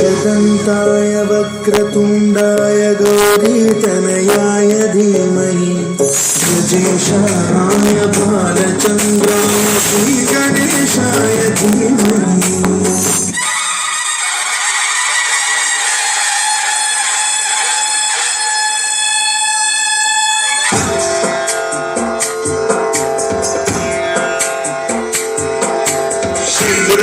एकदन्ताय वक्रतुण्डाय गौरीतनयाय धीमहि गजेशाय बालचन्द्राय श्रीगणेशाय धीमहि।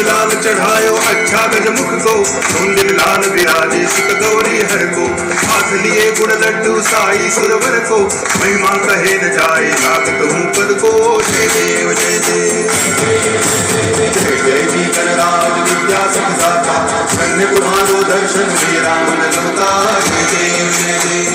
लाल चढ़ायो अच्छा गजमुख को, धुंदिल लाल विराजे सुत गौरी हर को। हाथ लिए गुड़ लड्डू साई सुरवर को, महिमा कहे न जाए लागत हूँ पद को। जय देव जय देव जय जय जी गणराज विद्या सकदाता, धन्य तुम्हारो दर्शन मेरा मन रमता। जय देव जय देव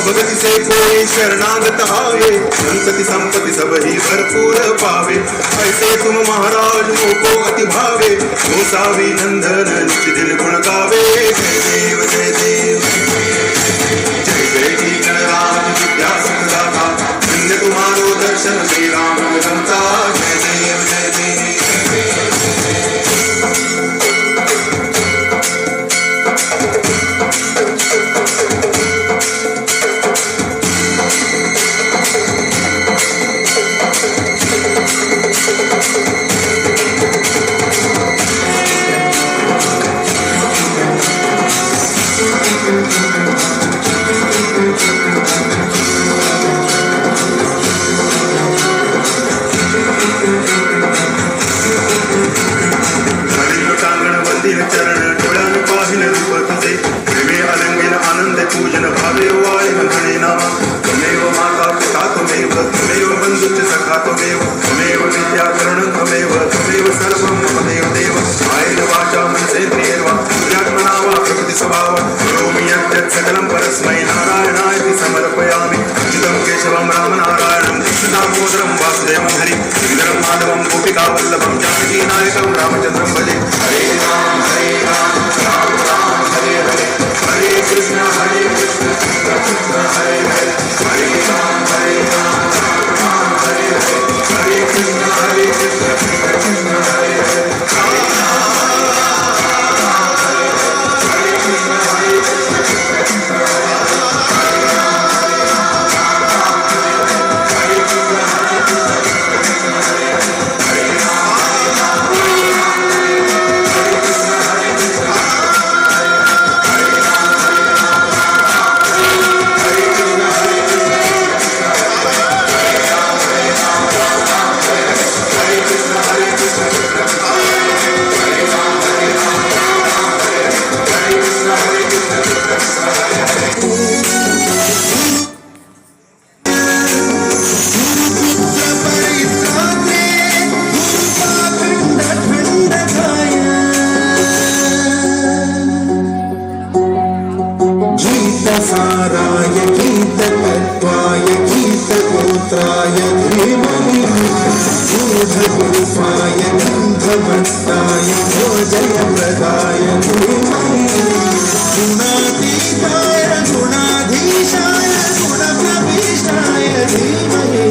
भगति से कोई शरणागत आवे, संतति संपत्ति सब ही भरपूर पावे। ऐसे तुम महाराज मोको अति भावे, गोसावी नंदन नित्य दिन गुण गावे। जय देव जय देव जय जय जी गणराज विद्या सकदाता, धन्य तुम्हारो दर्शन श्री राम रमता। जय देव जय देव चरण डोळ्यान पाहिन रूप तुझे, प्रेमे अलंगिन आनंद पूजन भावे वाळे म्हणणे नामा। त्वमेव माता पिता त्वमेव, त्वमेव बंधुश्च सखा त्वमेव, त्वमेव विद्या करुणं त्वमेव, त्वमेव सर्वं मम देव देव। कायेन वाचा मनसेन्द्रियेण वा बुद्ध्यात्मना वा प्रकृति स्वभावात् करोमि यद्यत् सकलं परस्मै नारायणाय समर्पयामि। अच्युतं केशवं राम नारायणं कृष्णदामोदरं वासुदेवं हरि सुन्दरं माधवं गोपिकावल्लभं जानकीनायकं रामचन्द्रं भजे। हरे राम राम राम हरे हरे, हरे कृष्ण कृष्ण कृष्ण हरे हरे, हरे राम राम राम हरे हरे, हरे कृष्ण कृष्ण कृष्ण हरे हरे। गीतसाराय गीततत्त्वाय गीतगोत्राय धीमहि, गूढरूपाय गन्धवत्ताय भोजयप्रदाय धीमहि, गुणातीताय गुणाधीशाय गुणप्रविष्टाय धीमहि।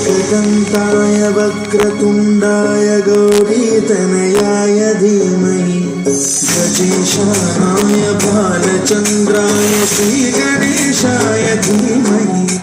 एकदन्ताय वक्रतुण्डाय गौरीतनयाय धीमहि, गजेशाय बालचन्द्राय श्रीगणेशाय धीमहि।